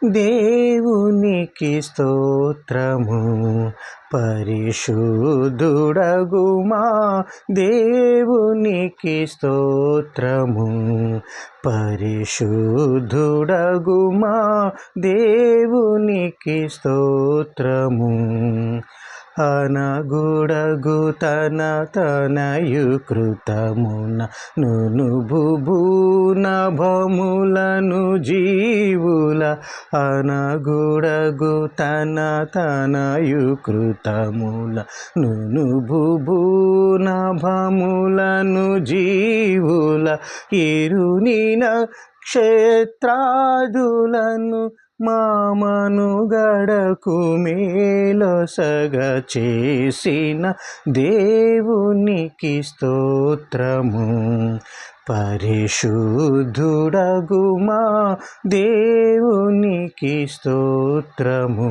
దేవునికి స్తోత్రము. పరిశుద్ధుడగుమా దేవునికి స్తోత్రము. పరిశుద్ధుడగుమా దేవునికి స్తోత్రము. అనగుడగు తనయు కృతమున నునుభునభములను జీవుల. అనగుడగు తనయు కృతముల నునుభునభములను జీవుల. ఇరుని నక్షత్రాదులను మామనుగడకు మేలొసగ చేసిన దేవునికి స్తోత్రము. పరిశుద్ధుడగుమా దేవునికి స్తోత్రము.